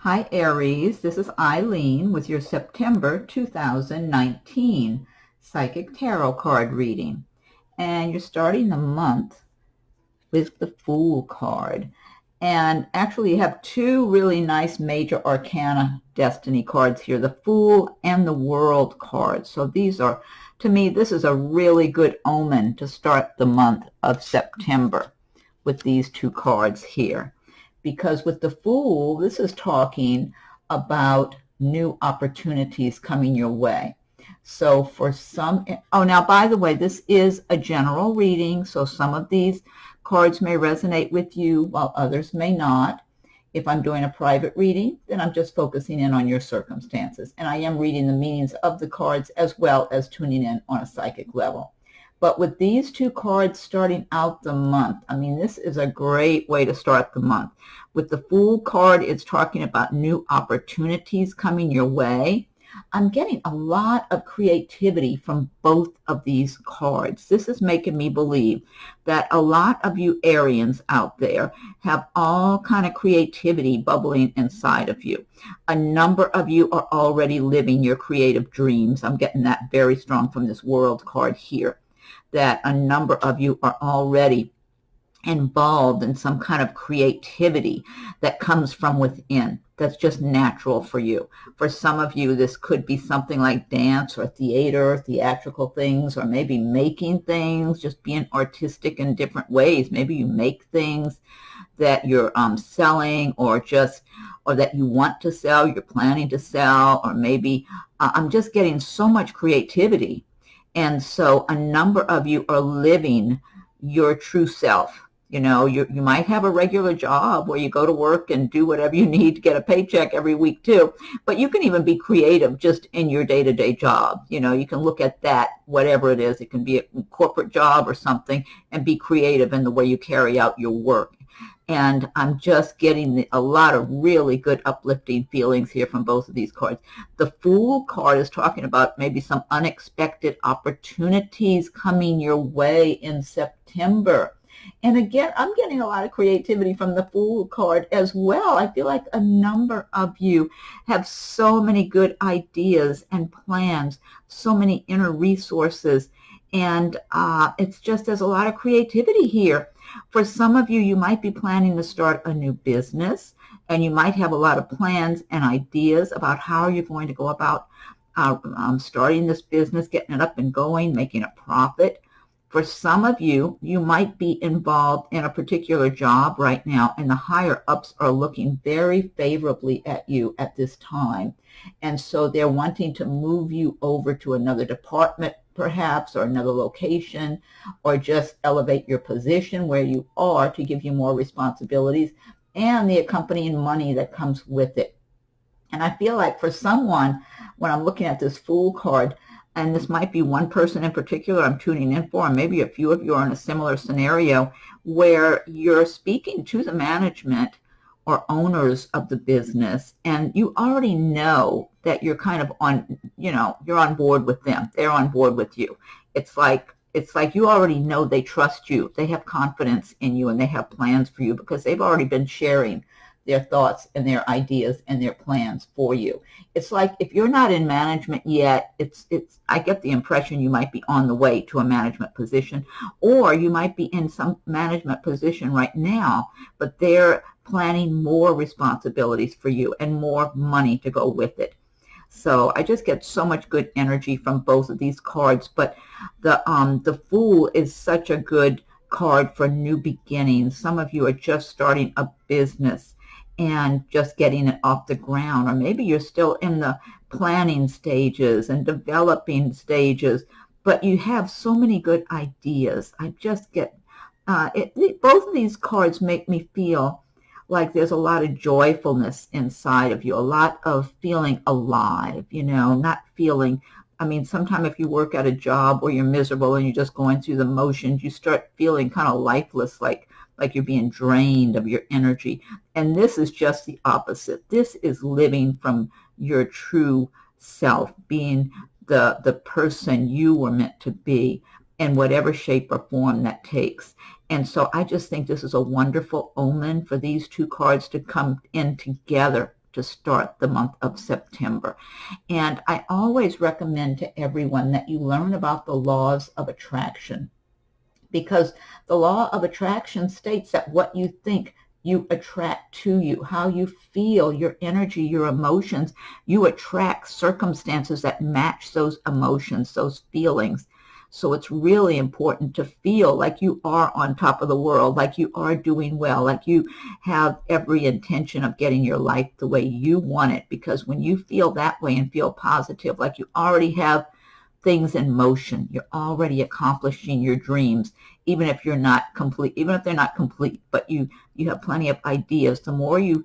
Hi Aries, this is Eileen with your September 2019 Psychic Tarot card reading. And you're starting the month with the Fool card. And actually you have two really nice major arcana destiny cards here, the Fool and the World card. So these are, to me, this is a really good omen to start the month of September with these two cards here. Because with the Fool, this is talking about new opportunities coming your way. So for some, now by the way, this is a general reading, so some of these cards may resonate with you while others may not. If I'm doing a private reading, then I'm just focusing in on your circumstances. And I am reading the meanings of the cards as well as tuning in on a psychic level. But with these two cards starting out the month, I mean, this is a great way to start the month. With the Fool card, it's talking about new opportunities coming your way. I'm getting a lot of creativity from both of these cards. This is making me believe that a lot of you Arians out there have all kind of creativity bubbling inside of you. A number of you are already living your creative dreams. I'm getting that very strong from this World card here, that a number of you are already involved in some kind of creativity that comes from within, that's just natural for you. For some of you, this could be something like dance or theater, theatrical things, or maybe making things, just being artistic in different ways. Maybe you make things that you're selling, or that you want to sell, you're planning to sell, or maybe I'm just getting so much creativity. And so a number of you are living your true self. You know, you might have a regular job where you go to work and do whatever you need to get a paycheck every week too, but you can even be creative just in your day-to-day job. You know, you can look at that, whatever it is. It can be a corporate job or something, and be creative in the way you carry out your work. And I'm just getting a lot of really good uplifting feelings here from both of these cards. The Fool card is talking about maybe some unexpected opportunities coming your way in September. And again, I'm getting a lot of creativity from the Fool card as well. I feel like a number of you have so many good ideas and plans, so many inner resources, and it's just, there's a lot of creativity here. For some of you, you might be planning to start a new business, and you might have a lot of plans and ideas about how you're going to go about starting this business, getting it up and going, making a profit. For some of you, you might be involved in a particular job right now, and the higher ups are looking very favorably at you at this time. And so they're wanting to move you over to another department, perhaps, or another location, or just elevate your position where you are to give you more responsibilities and the accompanying money that comes with it. And I feel like for someone, when I'm looking at this Fool card, and this might be one person in particular I'm tuning in for, and maybe a few of you are in a similar scenario where you're speaking to the management or owners of the business, and you already know that you're kind of on, you're on board with them. They're on board with you. It's like you already know they trust you. They have confidence in you, and they have plans for you because they've already been sharing their thoughts and their ideas and their plans for you. It's like if you're not in management yet, I get the impression you might be on the way to a management position, or you might be in some management position right now, but they're planning more responsibilities for you and more money to go with it. So I just get so much good energy from both of these cards. But the Fool is such a good card for new beginnings. Some of you are just starting a business and just getting it off the ground, or maybe you're still in the planning stages and developing stages, but you have so many good ideas. I just get both of these cards make me feel like there's a lot of joyfulness inside of you, a lot of feeling alive, not feeling, sometimes if you work at a job where you're miserable and you're just going through the motions, you start feeling kind of lifeless, like you're being drained of your energy. And this is just the opposite. This is living from your true self, being the person you were meant to be in whatever shape or form that takes. And so I just think this is a wonderful omen for these two cards to come in together to start the month of September. And I always recommend to everyone that you learn about the laws of attraction, because the law of attraction states that what you think, you attract to you. How you feel, your energy, your emotions, you attract circumstances that match those emotions, those feelings. So it's really important to feel like you are on top of the world, like you are doing well, like you have every intention of getting your life the way you want it. Because when you feel that way and feel positive, like you already have things in motion, you're already accomplishing your dreams, even if you're not complete, even if they're not complete, but you have plenty of ideas. The more you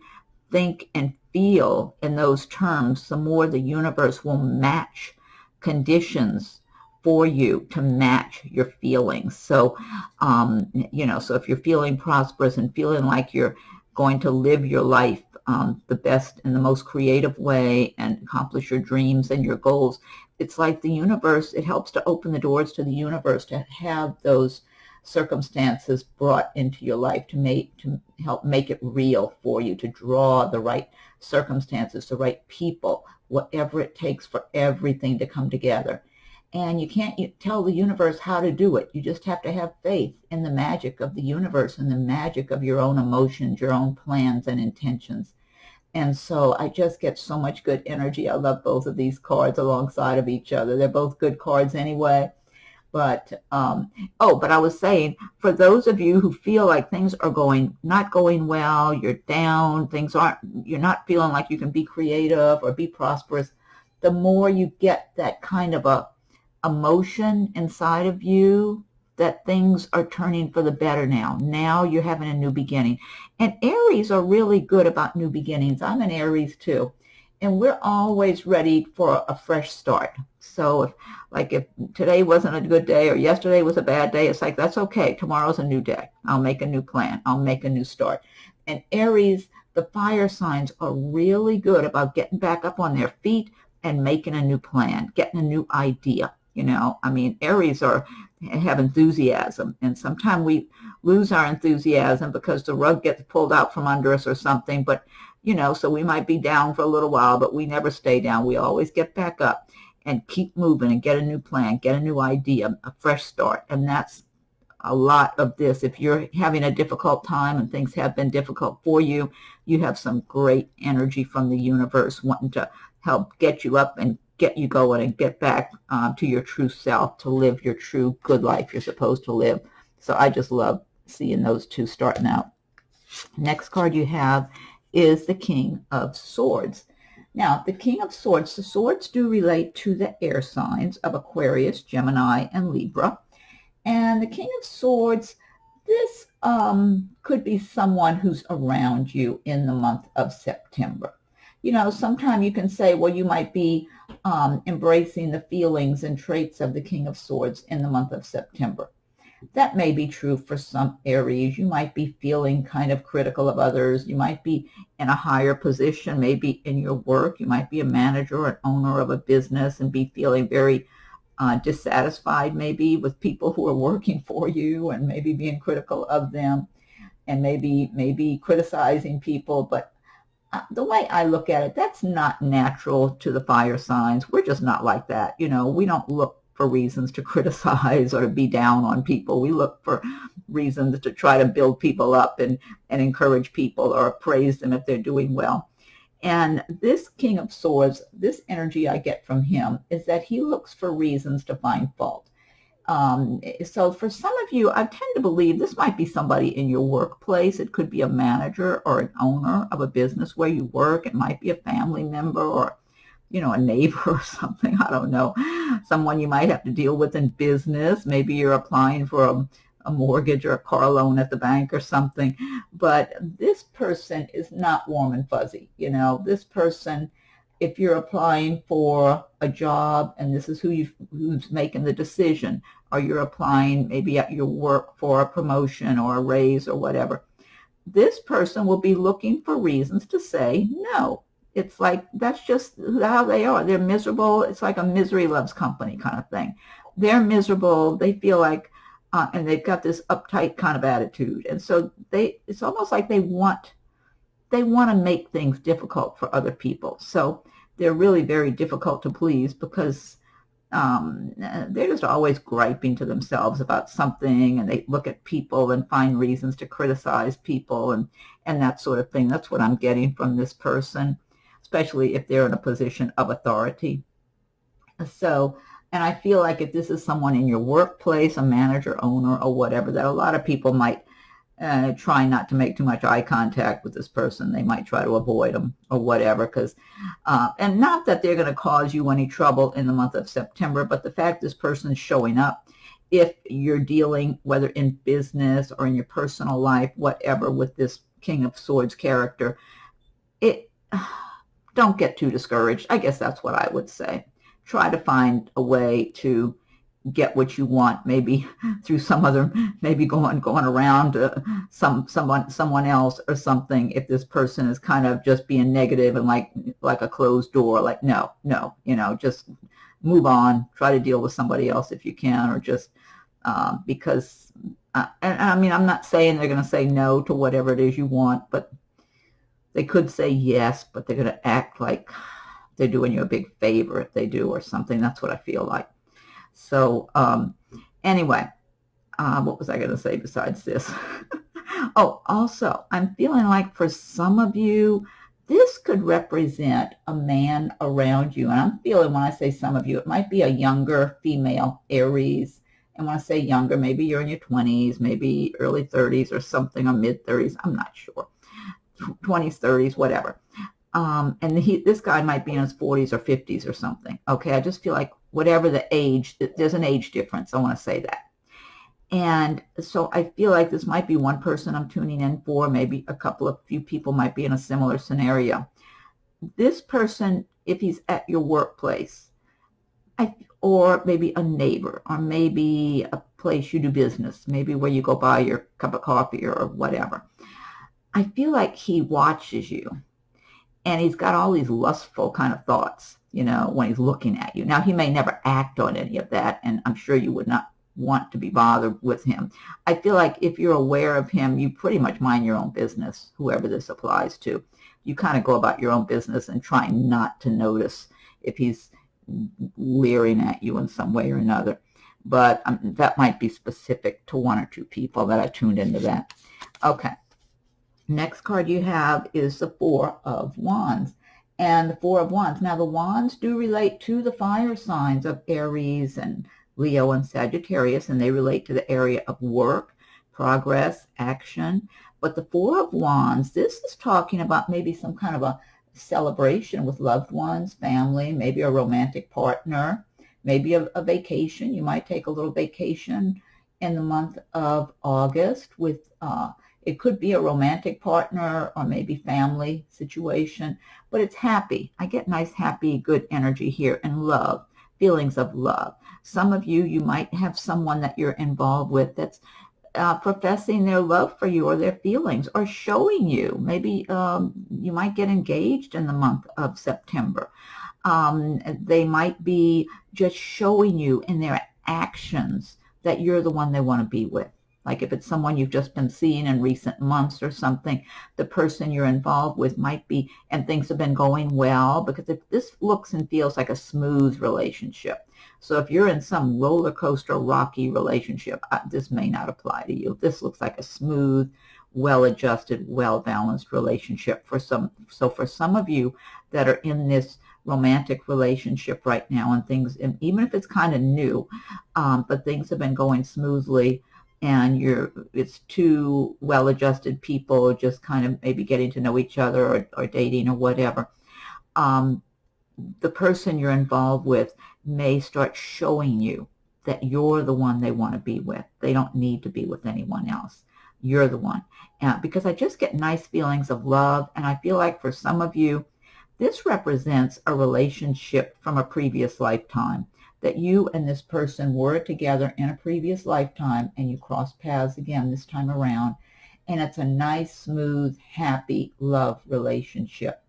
think and feel in those terms, the more the universe will match conditions for you to match your feelings. So, so if you're feeling prosperous and feeling like you're going to live your life the best and the most creative way and accomplish your dreams and your goals, it's like the universe, it helps to open the doors to the universe to have those circumstances brought into your life to help make it real for you, to draw the right circumstances, the right people, whatever it takes for everything to come together. And you can't tell the universe how to do it. You just have to have faith in the magic of the universe and the magic of your own emotions, your own plans and intentions. And so I just get so much good energy. I love both of these cards alongside of each other. They're both good cards anyway. But, but I was saying, for those of you who feel like things are not going well, you're down, you're not feeling like you can be creative or be prosperous, the more you get that kind of a emotion inside of you that things are turning for the better now. Now you're having a new beginning. And Aries are really good about new beginnings. I'm an Aries too. And we're always ready for a fresh start. So if today wasn't a good day or yesterday was a bad day, it's like, that's okay. Tomorrow's a new day. I'll make a new plan. I'll make a new start. And Aries, the fire signs, are really good about getting back up on their feet and making a new plan, getting a new idea. Aries have enthusiasm, and sometimes we lose our enthusiasm because the rug gets pulled out from under us or something. But, so we might be down for a little while, but we never stay down. We always get back up and keep moving and get a new plan, get a new idea, a fresh start. And that's a lot of this. If you're having a difficult time and things have been difficult for you, you have some great energy from the universe wanting to help get you up and get you going and get back to your true self, to live your true good life you're supposed to live. So I just love seeing those two starting out. Next card you have is the King of Swords. Now, the King of Swords, the swords do relate to the air signs of Aquarius, Gemini, and Libra. And the King of Swords, this could be someone who's around you in the month of September. Sometimes you can say, well, you might be embracing the feelings and traits of the King of Swords in the month of September. That may be true for some Aries. You might be feeling kind of critical of others. You might be in a higher position, maybe in your work. You might be a manager or an owner of a business and be feeling very dissatisfied maybe with people who are working for you, and maybe being critical of them, and maybe criticizing people. But the way I look at it, that's not natural to the fire signs. We're just not like that. We don't look for reasons to criticize or to be down on people. We look for reasons to try to build people up and encourage people or praise them if they're doing well. And this King of Swords, this energy I get from him is that he looks for reasons to find fault. So for some of you, I tend to believe this might be somebody in your workplace. It could be a manager or an owner of a business where you work. It might be a family member or, a neighbor or something. I don't know. Someone you might have to deal with in business. Maybe you're applying for a mortgage or a car loan at the bank or something. But this person is not warm and fuzzy. This person, if you're applying for a job and this is who's making the decision, or you're applying maybe at your work for a promotion or a raise or whatever, this person will be looking for reasons to say no. It's like, that's just how they are. They're miserable. It's like a misery loves company kind of thing. They're miserable. They feel like, and they've got this uptight kind of attitude. And so it's almost like they want they want to make things difficult for other people. So they're really very difficult to please because they're just always griping to themselves about something, and they look at people and find reasons to criticize people and that sort of thing. That's what I'm getting from this person, especially if they're in a position of authority. So, and I feel like if this is someone in your workplace, a manager, owner, or whatever, that a lot of people might try not to make too much eye contact with this person. They might try to avoid them or whatever, because, and not that they're going to cause you any trouble in the month of September, but the fact this person's showing up, if you're dealing, whether in business or in your personal life, whatever, with this King of Swords character, don't get too discouraged. I guess that's what I would say. Try to find a way to get what you want, maybe through some other, maybe going around someone else or something. If this person is kind of just being negative and like a closed door, like no, just move on. Try to deal with somebody else if you can, or just because. And I mean, I'm not saying they're going to say no to whatever it is you want, but they could say yes, but they're going to act like they're doing you a big favor if they do, or something. That's what I feel like. So anyway, what was I going to say besides this? Oh, also, I'm feeling like for some of you, this could represent a man around you. And I'm feeling, when I say some of you, it might be a younger female, Aries. And when I say younger, maybe you're in your 20s, maybe early 30s or something, or mid 30s. I'm not sure. 20s, 30s, whatever. And this guy might be in his 40s or 50s or something. Okay, I just feel like whatever the age, there's an age difference. I want to say that. And so I feel like this might be one person I'm tuning in for. Maybe few people might be in a similar scenario. This person, if he's at your workplace, or maybe a neighbor, or maybe a place you do business, maybe where you go buy your cup of coffee or whatever, I feel like he watches you. And he's got all these lustful kind of thoughts, when he's looking at you. Now, he may never act on any of that, and I'm sure you would not want to be bothered with him. I feel like if you're aware of him, you pretty much mind your own business, whoever this applies to. You kind of go about your own business and try not to notice if he's leering at you in some way or another. But that might be specific to one or two people that I tuned into that. Okay. Next card you have is the Four of Wands. And the Four of Wands. Now, the Wands do relate to the fire signs of Aries and Leo and Sagittarius, and they relate to the area of work, progress, action. But the Four of Wands, this is talking about maybe some kind of a celebration with loved ones, family, maybe a romantic partner, maybe a vacation. You might take a little vacation in the month of August with it could be a romantic partner or maybe family situation, but it's happy. I get nice, happy, good energy here, and love, feelings of love. Some of you might have someone that you're involved with that's professing their love for you or their feelings, or showing you. Maybe you might get engaged in the month of September. They might be just showing you in their actions that you're the one they want to be with. Like if it's someone you've just been seeing in recent months or something, the person you're involved with might be, and things have been going well, because if this looks and feels like a smooth relationship. So if you're in some roller coaster, rocky relationship, this may not apply to you. This looks like a smooth, well-adjusted, well-balanced relationship for some. So for some of you that are in this romantic relationship right now, and things, and even if it's kind of new, but things have been going smoothly, and it's two well-adjusted people just kind of maybe getting to know each other, or dating or whatever, the person you're involved with may start showing you that you're the one they want to be with. They don't need to be with anyone else. You're the one. Because I just get nice feelings of love, and I feel like for some of you, this represents a relationship from a previous lifetime, that you and this person were together in a previous lifetime, and you cross paths again this time around, and it's a nice, smooth, happy love relationship.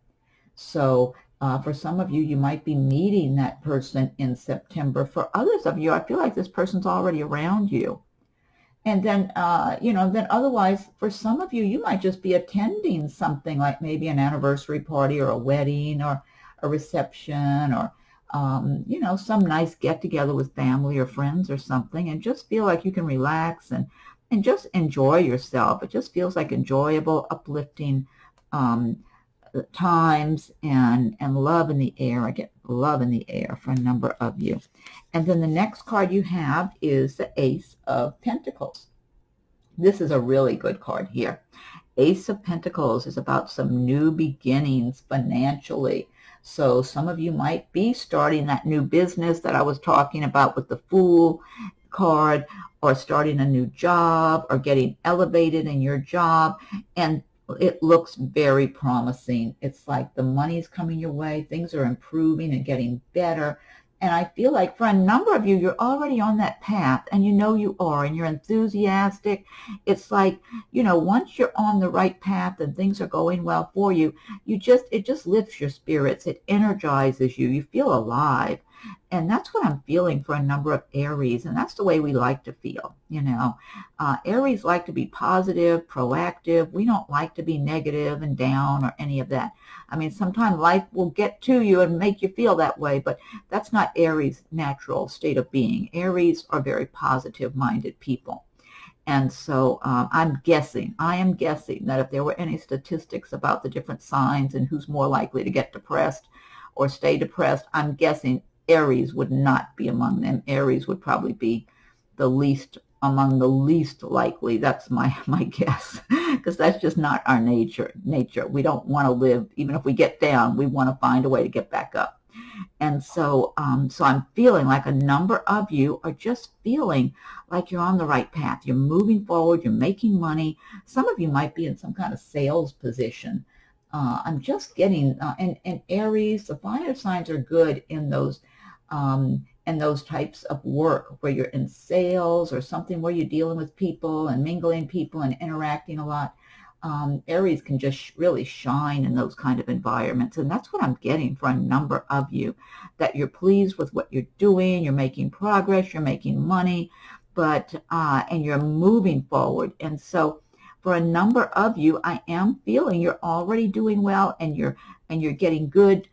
So for some of you, you might be meeting that person in September. For others of you, I feel like this person's already around you. And then, then otherwise, for some of you, you might just be attending something like maybe an anniversary party or a wedding or a reception or, some nice get together with family or friends or something, and just feel like you can relax and just enjoy yourself. It just feels like enjoyable, uplifting, um, times and love in the air. I get love in the air for a number of you. And then the next card you have is the Ace of Pentacles. This is a really good card here. Ace of Pentacles is about some new beginnings financially. So some of you might be starting that new business that I was talking about with the Fool card, or starting a new job, or getting elevated in your job. And it looks very promising. It's like the money's coming your way, things are improving and getting better. And I feel like for a number of you, you're already on that path, and you know you are, and you're enthusiastic. It's like, once you're on the right path and things are going well for you, it just lifts your spirits. It energizes you. You feel alive. And that's what I'm feeling for a number of Aries, and that's the way we like to feel, Aries like to be positive, proactive. We don't like to be negative and down or any of that. I mean, sometimes life will get to you and make you feel that way, but that's not Aries' natural state of being. Aries are very positive-minded people. And so I am guessing that if there were any statistics about the different signs and who's more likely to get depressed or stay depressed, I'm guessing Aries would not be among them. Aries would probably be among the least likely. That's my guess, because that's just not our nature. We don't want to live, even if we get down, we want to find a way to get back up. And so I'm feeling like a number of you are just feeling like you're on the right path. You're moving forward. You're making money. Some of you might be in some kind of sales position. I'm just getting, and Aries, the fire signs are good in those types of work where you're in sales or something where you're dealing with people and mingling people and interacting a lot. Aries can just really shine in those kind of environments. And that's what I'm getting for a number of you, that you're pleased with what you're doing, you're making progress, you're making money, and you're moving forward. And so for a number of you, I am feeling you're already doing well, and you're getting good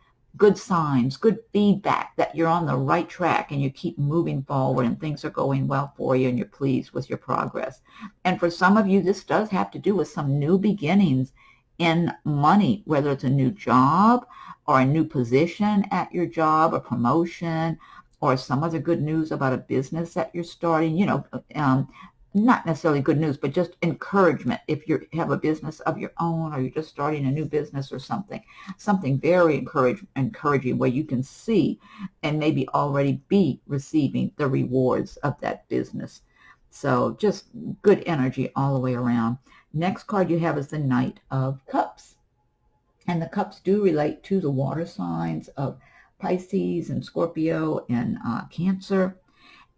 signs, good feedback that you're on the right track, and you keep moving forward and things are going well for you and you're pleased with your progress. And for some of you, this does have to do with some new beginnings in money, whether it's a new job or a new position at your job, a promotion, or some other good news about a business that you're starting, not necessarily good news, but just encouragement if you have a business of your own, or you're just starting a new business or something very encouraging where you can see and maybe already be receiving the rewards of that business. So just good energy all the way around. Next card you have is the Knight of Cups. And the cups do relate to the water signs of Pisces and Scorpio and Cancer.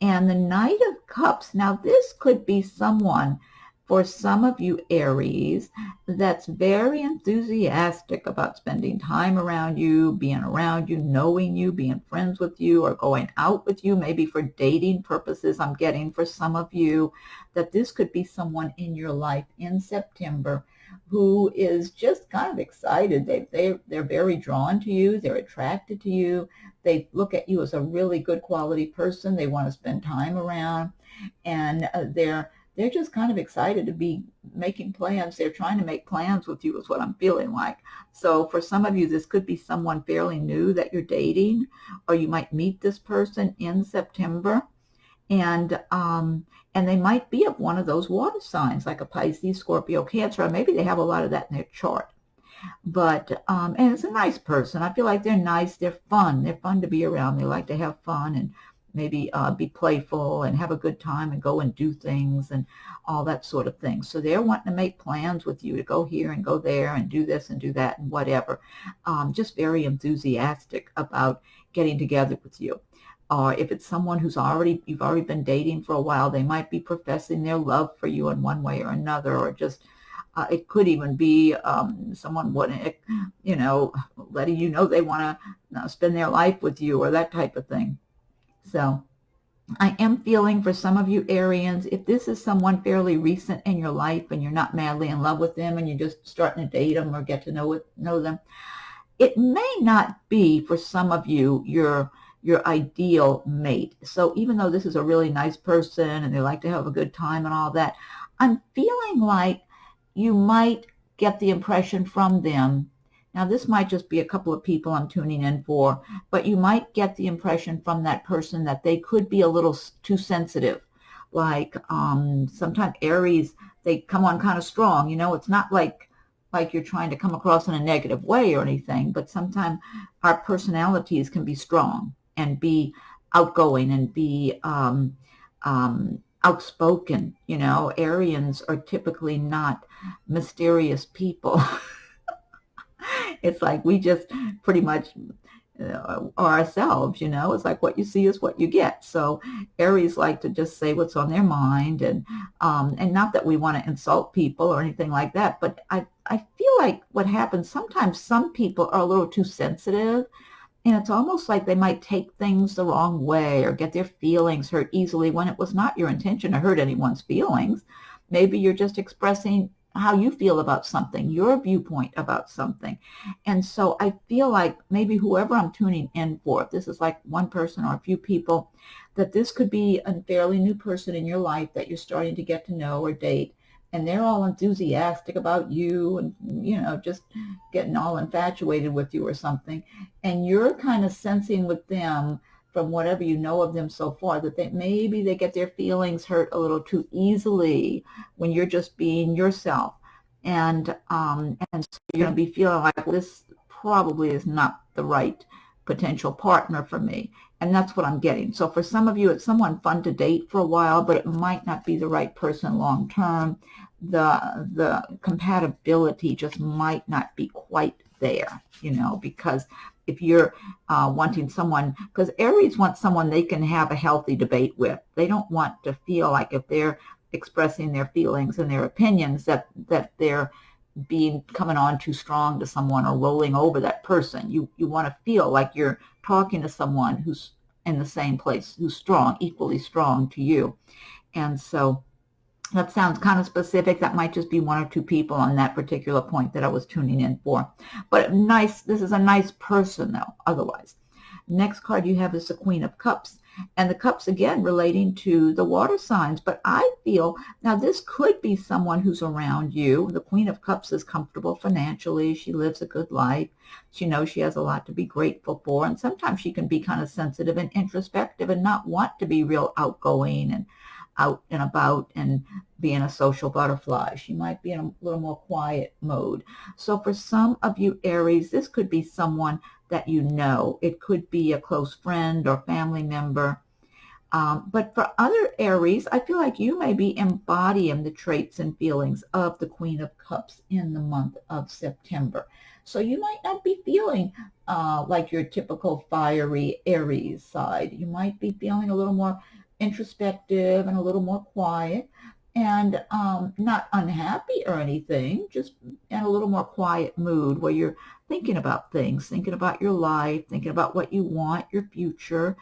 And the Knight of Cups, now this could be someone, for some of you Aries, that's very enthusiastic about spending time around you, being around you, knowing you, being friends with you, or going out with you, maybe for dating purposes. I'm getting for some of you that this could be someone in your life in September who is just kind of excited. They're very drawn to you. They're attracted to you. They look at you as a really good quality person. They want to spend time around, and they're just kind of excited to be making plans. They're trying to make plans with you is what I'm feeling like. So for some of you, this could be someone fairly new that you're dating, or you might meet this person in September. And they might be of one of those water signs, like a Pisces, Scorpio, Cancer, or maybe they have a lot of that in their chart. But, and it's a nice person. I feel like they're nice. They're fun. They're fun to be around. They like to have fun and maybe be playful and have a good time and go and do things and all that sort of thing. So they're wanting to make plans with you to go here and go there and do this and do that and whatever. Just very enthusiastic about getting together with you. Or if it's someone you've already been dating for a while, they might be professing their love for you in one way or another, or just it could even be someone letting you know they want to spend their life with you, or that type of thing. So I am feeling for some of you Arians, if this is someone fairly recent in your life and you're not madly in love with them and you're just starting to date them or get to know them, it may not be for some of you your ideal mate. So even though this is a really nice person and they like to have a good time and all that, I'm feeling like you might get the impression from them. Now, this might just be a couple of people I'm tuning in for, but you might get the impression from that person that they could be a little too sensitive. Like sometimes Aries, they come on kind of strong. You know, it's not like you're trying to come across in a negative way or anything, but sometimes our personalities can be strong and be outgoing and be outspoken. You know, Arians are typically not mysterious people. It's like we just pretty much are ourselves, you know. It's like what you see is what you get. So Aries like to just say what's on their mind, and not that we want to insult people or anything like that, but I feel like what happens sometimes, some people are a little too sensitive, and it's almost like they might take things the wrong way or get their feelings hurt easily when it was not your intention to hurt anyone's feelings. Maybe you're just expressing how you feel about something, your viewpoint about something. And so I feel like maybe whoever I'm tuning in for, if this is like one person or a few people, that this could be a fairly new person in your life that you're starting to get to know or date. And they're all enthusiastic about you and, you know, just getting all infatuated with you or something. And you're kind of sensing with them, from whatever you know of them so far, that maybe they get their feelings hurt a little too easily when you're just being yourself. And so you're going to be feeling like, well, this probably is not the right potential partner for me. And that's what I'm getting. So for some of you, it's someone fun to date for a while, but it might not be the right person long term. The compatibility just might not be quite there, you know, because if you're wanting someone, because Aries wants someone they can have a healthy debate with. They don't want to feel like if they're expressing their feelings and their opinions that they're coming on too strong to someone or rolling over that person. You want to feel like you're talking to someone who's in the same place, who's strong, equally strong to you. And so that sounds kind of specific. That might just be one or two people on that particular point that I was tuning in for. But nice, this is a nice person though, otherwise. Next card you have is the Queen of Cups. And the cups, again, relating to the water signs. But I feel, now this could be someone who's around you. The Queen of Cups is comfortable financially. She lives a good life. She knows she has a lot to be grateful for. And sometimes she can be kind of sensitive and introspective and not want to be real outgoing and out and about and being a social butterfly. She might be in a little more quiet mode. So for some of you Aries, this could be someone that you know. It could be a close friend or family member. But for other Aries, I feel like you may be embodying the traits and feelings of the Queen of Cups in the month of September. So you might not be feeling like your typical fiery Aries side. You might be feeling a little more introspective and a little more quiet, and not unhappy or anything, just in a little more quiet mood where you're thinking about things, thinking about your life, thinking about what you want, your future.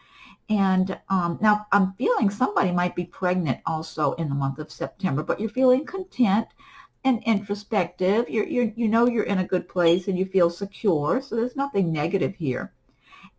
And now I'm feeling somebody might be pregnant also in the month of September, but you're feeling content and introspective. You know you're in a good place and you feel secure, so there's nothing negative here.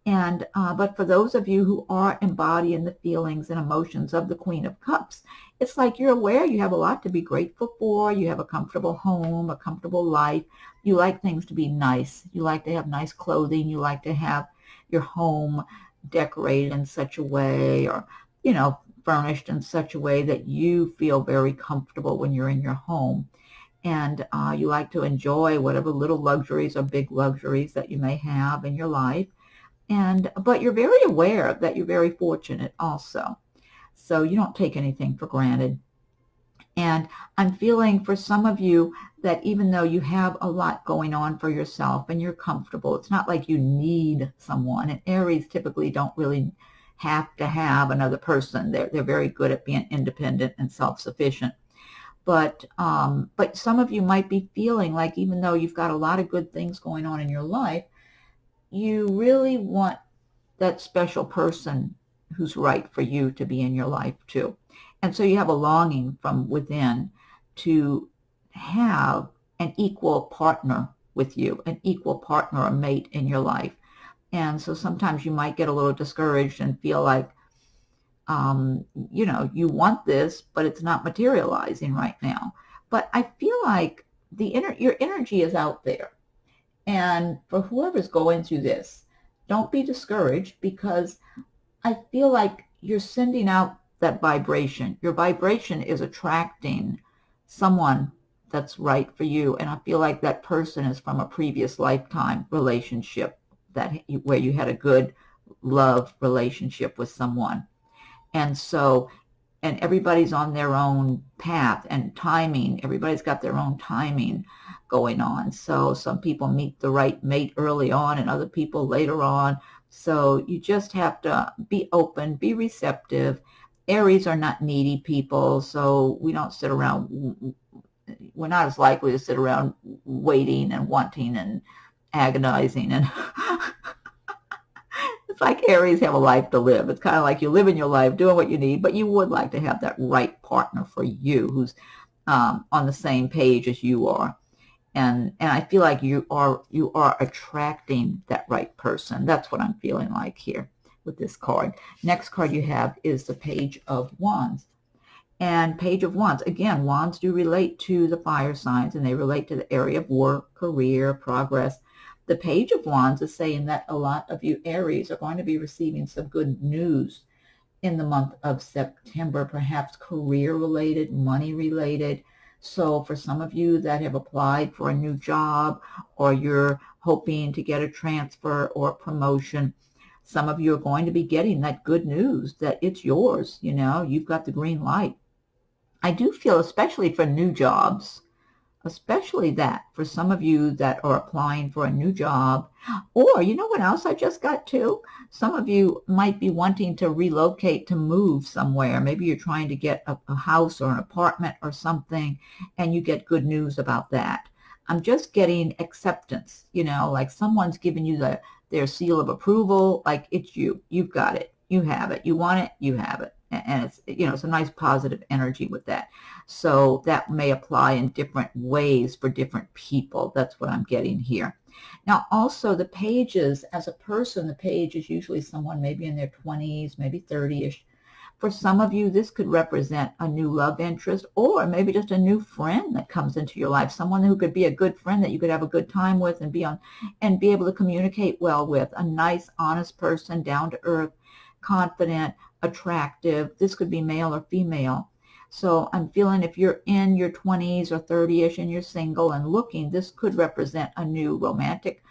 And but for those of you who are embodying the feelings and emotions of the Queen of Cups, it's like you're aware you have a lot to be grateful for. You have a comfortable home, a comfortable life. You like things to be nice. You like to have nice clothing. You like to have your home decorated in such a way, or, you know, furnished in such a way that you feel very comfortable when you're in your home. And you like to enjoy whatever little luxuries or big luxuries that you may have in your life. But you're very aware that you're very fortunate also. So you don't take anything for granted. And I'm feeling for some of you that even though you have a lot going on for yourself and you're comfortable, it's not like you need someone. And Aries typically don't really have to have another person. They're very good at being independent and self-sufficient. But some of you might be feeling like even though you've got a lot of good things going on in your life, you really want that special person who's right for you to be in your life too. And so you have a longing from within to have an equal partner with you, an equal partner or mate in your life. And so sometimes you might get a little discouraged and feel like, you want this, but it's not materializing right now. But I feel like your energy is out there. And for whoever's going through this, don't be discouraged, because I feel like you're sending out that vibration. Your vibration is attracting someone that's right for you. And I feel like that person is from a previous lifetime relationship where you had a good love relationship with someone. And so, and everybody's on their own path and timing. Everybody's got their own timing going on. So some people meet the right mate early on and other people later on. So you just have to be open, be receptive. Aries are not needy people, so we don't sit around. We're not as likely to sit around waiting and wanting and agonizing. And it's like Aries have a life to live. It's kind of like you're living your life, doing what you need, but you would like to have that right partner for you who's on the same page as you are. And I feel like you are attracting that right person. That's what I'm feeling like here with this card. Next card you have is the Page of Wands. And Page of Wands, again, wands do relate to the fire signs, and they relate to the area of work, career, progress. The Page of Wands is saying that a lot of you Aries are going to be receiving some good news in the month of September, perhaps career-related, money-related. So for some of you that have applied for a new job, or you're hoping to get a transfer or a promotion, some of you are going to be getting that good news that it's yours. You've got the green light. I do feel, especially for new jobs, especially that for some of you that are applying for a new job, or you know what else I just got too? Some of you might be wanting to relocate, to move somewhere. Maybe you're trying to get a house or an apartment or something, and you get good news about that. I'm just getting acceptance, like someone's giving you their seal of approval, like it's you. You've got it. You have it. You want it. You have it. And it's, it's a nice positive energy with that. So that may apply in different ways for different people. That's what I'm getting here. Now, also the pages, as a person, the page is usually someone maybe in their 20s, maybe 30-ish. For some of you, this could represent a new love interest, or maybe just a new friend that comes into your life, someone who could be a good friend that you could have a good time with and be able to communicate well with, a nice, honest person, down to earth, confident, attractive. This could be male or female. So I'm feeling if you're in your 20s or 30-ish and you're single and looking, this could represent a new romantic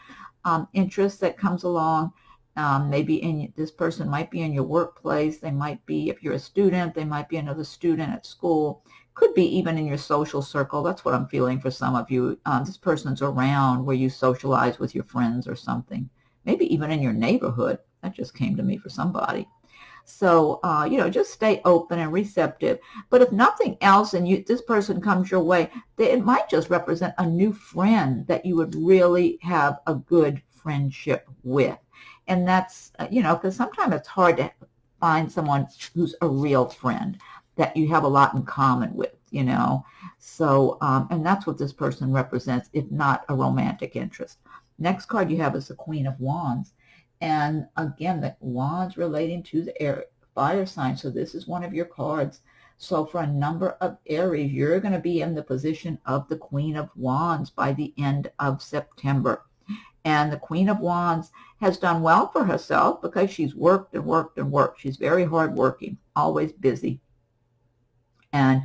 interest that comes along. Maybe this person might be in your workplace. They might be, if you're a student, they might be another student at school. Could be even in your social circle. That's what I'm feeling for some of you. This person's around where you socialize with your friends or something. Maybe even in your neighborhood. That just came to me for somebody. So, just stay open and receptive. But if nothing else, and this person comes your way, it might just represent a new friend that you would really have a good friendship with. And that's, because sometimes it's hard to find someone who's a real friend that you have a lot in common with, So, and that's what this person represents, if not a romantic interest. Next card you have is the Queen of Wands. And again, the wands relating to the air, fire sign. So this is one of your cards. So for a number of Aries, you're going to be in the position of the Queen of Wands by the end of September. And the Queen of Wands has done well for herself because she's worked and worked and worked. She's very hardworking, always busy. And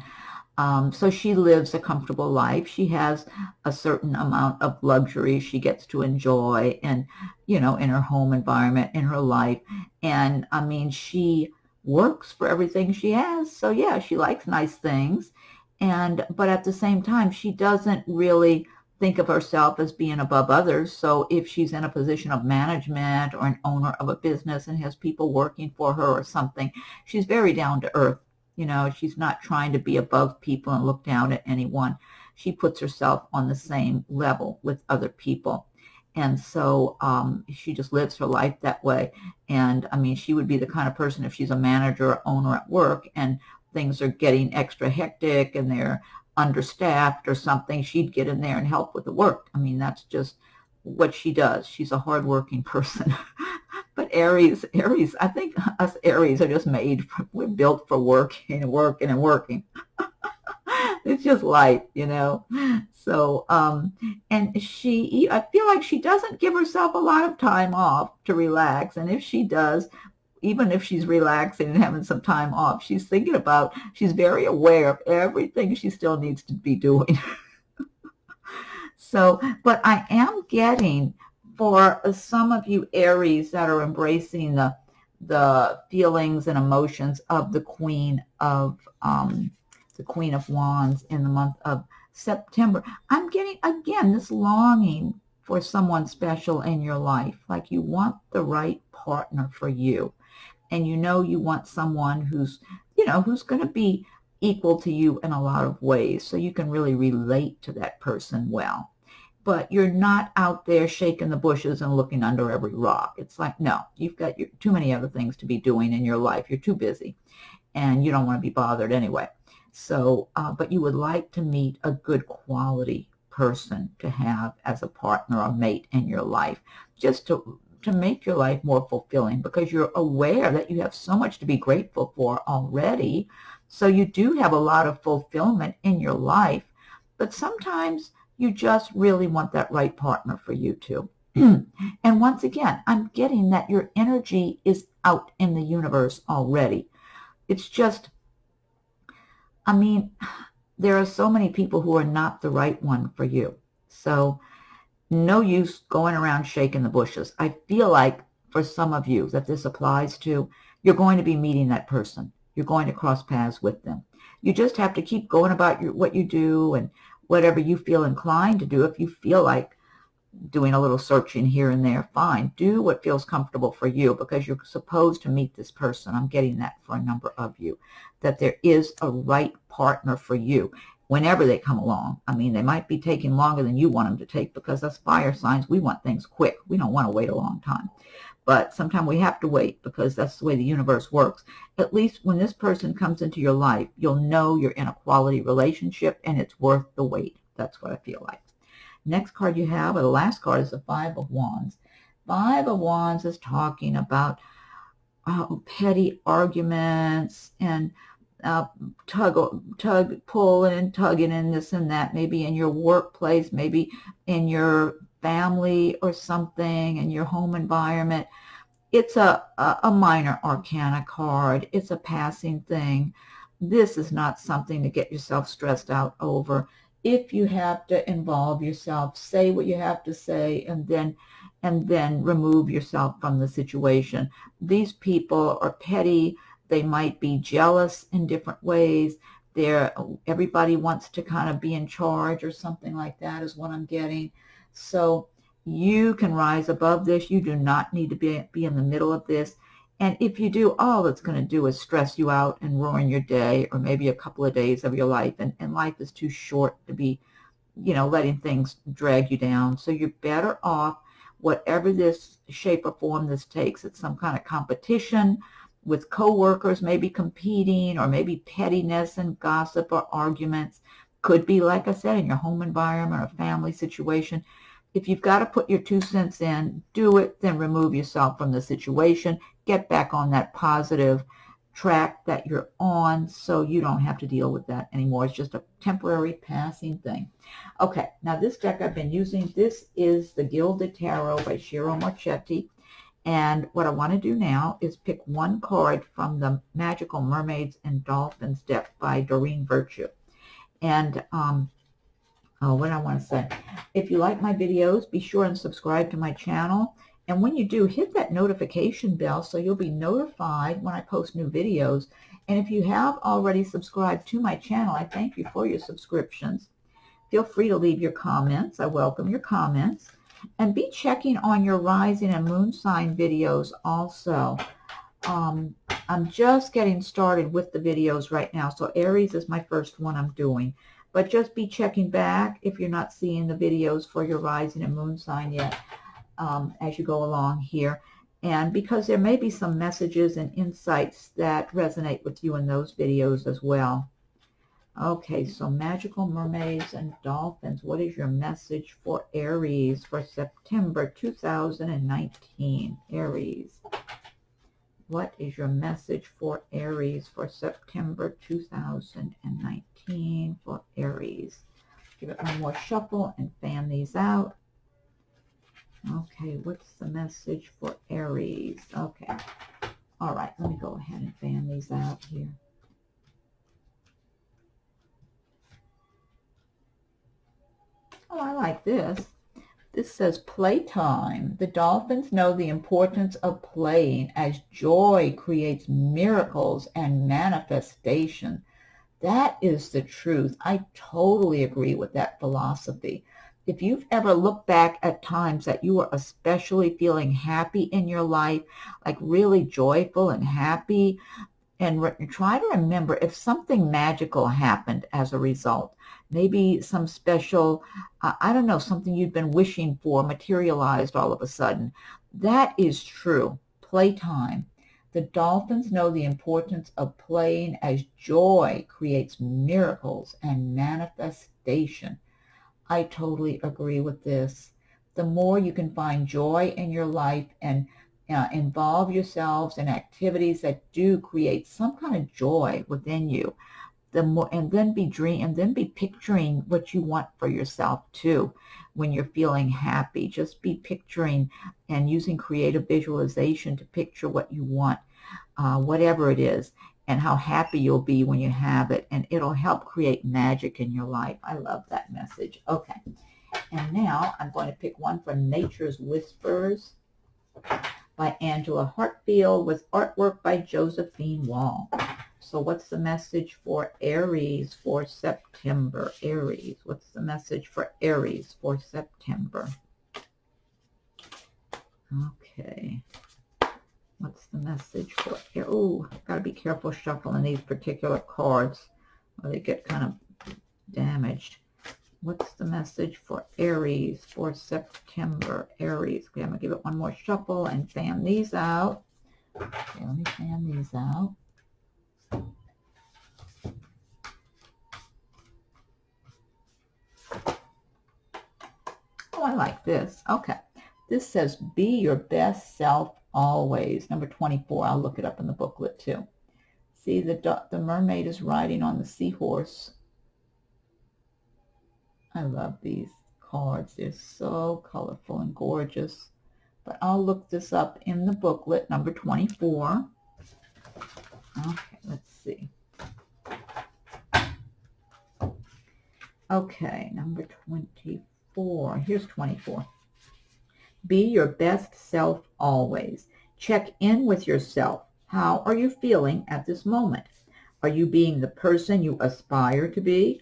so she lives a comfortable life. She has a certain amount of luxury she gets to enjoy in her home environment, in her life. And I mean, she works for everything she has. So yeah, she likes nice things. But at the same time, she doesn't really think of herself as being above others. So if she's in a position of management or an owner of a business and has people working for her or something, she's very down to earth. She's not trying to be above people and look down at anyone. She puts herself on the same level with other people. And so she just lives her life that way. And I mean, she would be the kind of person, if she's a manager or owner at work and things are getting extra hectic and they're understaffed or something, she'd get in there and help with the work. I mean, that's just what she does. She's a hardworking person. But Aries, I think us Aries are just we're built for working and working and working. It's just life, you know. So, and I feel like she doesn't give herself a lot of time off to relax. And if she does, even if she's relaxing and having some time off, she's very aware of everything she still needs to be doing. So, but I am getting, for some of you Aries that are embracing the feelings and emotions of the Queen of Wands in the month of September, I'm getting, again, this longing for someone special in your life. Like you want the right partner for you. And you want someone who's going to be equal to you in a lot of ways. So you can really relate to that person well. But you're not out there shaking the bushes and looking under every rock. It's like, no, you've got too many other things to be doing in your life. You're too busy. And you don't want to be bothered anyway. So, but you would like to meet a good quality person to have as a partner or mate in your life, just to make your life more fulfilling, because you're aware that you have so much to be grateful for already. So you do have a lot of fulfillment in your life, but sometimes you just really want that right partner for you too. And once again, I'm getting that your energy is out in the universe already. It's just, I mean, there are so many people who are not the right one for you. So no use going around shaking the bushes. I feel like for some of you that this applies to, you're going to be meeting that person. You're going to cross paths with them. You just have to keep going about what you do and whatever you feel inclined to do. If you feel like doing a little searching here and there, fine. Do what feels comfortable for you, because you're supposed to meet this person. I'm getting that for a number of you, that there is a right partner for you whenever they come along. I mean, they might be taking longer than you want them to take, because as fire signs, we want things quick. We don't want to wait a long time. But sometimes we have to wait, because that's the way the universe works. At least when this person comes into your life, you'll know you're in a quality relationship and it's worth the wait. That's what I feel like. Next card you have, or the last card, is the Five of Wands. Five of Wands is talking about petty arguments and pulling and tugging and this and that, maybe in your workplace, maybe in your family or something, in your home environment. It's a minor arcana card. It's a passing thing. This is not something to get yourself stressed out over. If you have to involve yourself, say what you have to say, and then remove yourself from the situation. These people are petty. They might be jealous in different ways. Everybody wants to kind of be in charge or something like that is what I'm getting. So you can rise above this. You do not need to be in the middle of this. And if you do, all it's going to do is stress you out and ruin your day, or maybe a couple of days of your life. And life is too short to be, letting things drag you down. So you're better off, whatever this shape or form this takes. It's some kind of competition with coworkers, maybe competing, or maybe pettiness and gossip or arguments. Could be, like I said, in your home environment or family situation. If you've got to put your 2 cents in, do it, then remove yourself from the situation. Get back on that positive track that you're on, so you don't have to deal with that anymore. It's just a temporary passing thing. Okay, now this deck I've been using, this is the Gilded Tarot by Ciro Marchetti. And what I want to do now is pick one card from the Magical Mermaids and Dolphins deck by Doreen Virtue. And what I want to say, if you like my videos, be sure and subscribe to my channel. And when you do, hit that notification bell so you'll be notified when I post new videos. And if you have already subscribed to my channel, I thank you for your subscriptions. Feel free to leave your comments. I welcome your comments. And be checking on your rising and moon sign videos also. I'm just getting started with the videos right now. So Aries is my first one I'm doing. But just be checking back if you're not seeing the videos for your rising and moon sign yet. as you go along here. And because there may be some messages and insights that resonate with you in those videos as well. Okay, so magical mermaids and dolphins, what is your message for Aries for September 2019? Aries. What is your message for Aries for September 2019 for Aries? Give it one more shuffle and fan these out. Okay, what's the message for Aries? Okay. All right, let me go ahead and fan these out here. Oh, I like this. This says playtime. The dolphins know the importance of playing as joy creates miracles and manifestation. That is the truth. I totally agree with that philosophy. If you've ever looked back at times that you were especially feeling happy in your life, like really joyful and happy, and try to remember if something magical happened as a result. Maybe some special, I don't know, something you'd been wishing for materialized all of a sudden. That is true. Playtime. The dolphins know the importance of playing as joy creates miracles and manifestation. I totally agree with this. The more you can find joy in your life and involve yourselves in activities that do create some kind of joy within you, the more, and then be picturing what you want for yourself too. When you're feeling happy, just be picturing and using creative visualization to picture what you want, whatever it is, and how happy you'll be when you have it, and it'll help create magic in your life. I love that message. Okay, and now I'm going to pick one from Nature's Whispers by Angela Hartfield with artwork by Josephine Wall. So what's the message for Aries for September? Aries, what's the message for Aries for September? Okay. What's the message for Aries? Oh, got to be careful shuffling these particular cards or they get kind of damaged. What's the message for Aries for September? Aries. Okay, I'm going to give it one more shuffle and fan these out. Okay, let me fan these out. Oh, I like this. Okay. This says, be your best self always. Number 24. I'll look it up in the booklet too. See, the mermaid is riding on the seahorse. I love these cards. They're so colorful and gorgeous. But I'll look this up in the booklet, number 24. Okay, let's see. Okay, number 24. Here's 24. Be your best self always. Check in with yourself. How are you feeling at this moment? Are you being the person you aspire to be?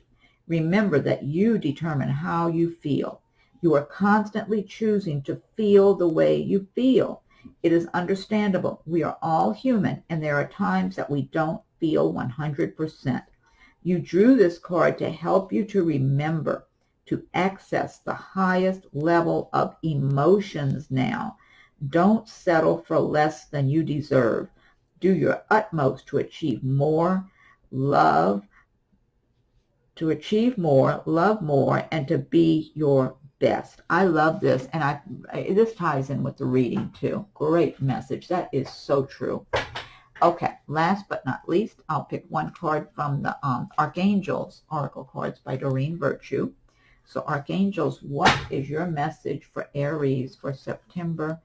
Remember that you determine how you feel. You are constantly choosing to feel the way you feel. It is understandable. We are all human, and there are times that we don't feel 100%. You drew this card to help you to remember to access the highest level of emotions now. Don't settle for less than you deserve. Do your utmost to achieve more, love more, and to be your best. I love this, and this ties in with the reading too. Great message. That is so true. Okay, last but not least, I'll pick one card from the Archangels Oracle cards by Doreen Virtue. So Archangels, what is your message for Aries for September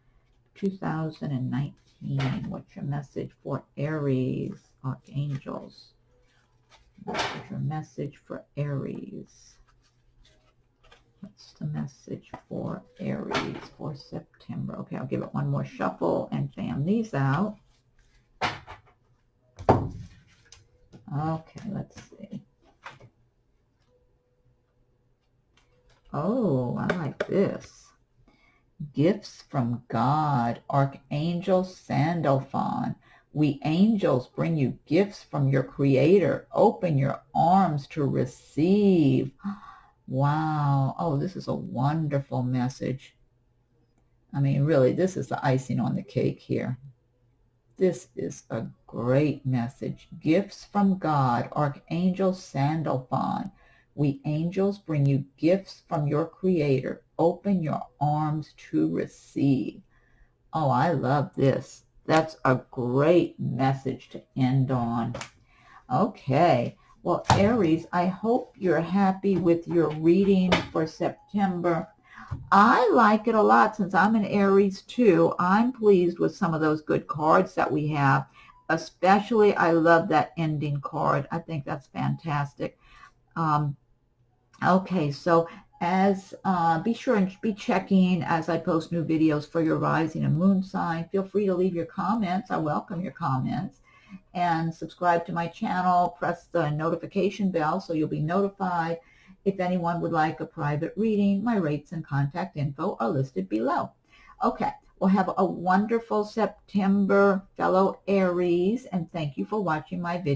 2019? What's your message for Aries, Archangels? What is your message for Aries? What's the message for Aries for September? Okay, I'll give it one more shuffle and fan these out. Okay, let's see. Oh, I like this. Gifts from God, Archangel Sandalphon. We angels bring you gifts from your Creator. Open your arms to receive. Wow. Oh, this is a wonderful message. I mean, really, this is the icing on the cake here. This is a great message. Gifts from God, Archangel Sandalphon. We angels bring you gifts from your Creator. Open your arms to receive. Oh, I love this. That's a great message to end on. Okay. Well, Aries, I hope you're happy with your reading for September. I like it a lot since I'm an Aries too. I'm pleased with some of those good cards that we have. Especially, I love that ending card. I think that's fantastic. Okay, so as be sure and be checking as I post new videos for your rising and moon sign. Feel free to leave your comments. I welcome your comments. And subscribe to my channel. Press the notification bell so you'll be notified. If anyone would like a private reading, my rates and contact info are listed below. Okay, well, have a wonderful September, fellow Aries, and thank you for watching my video.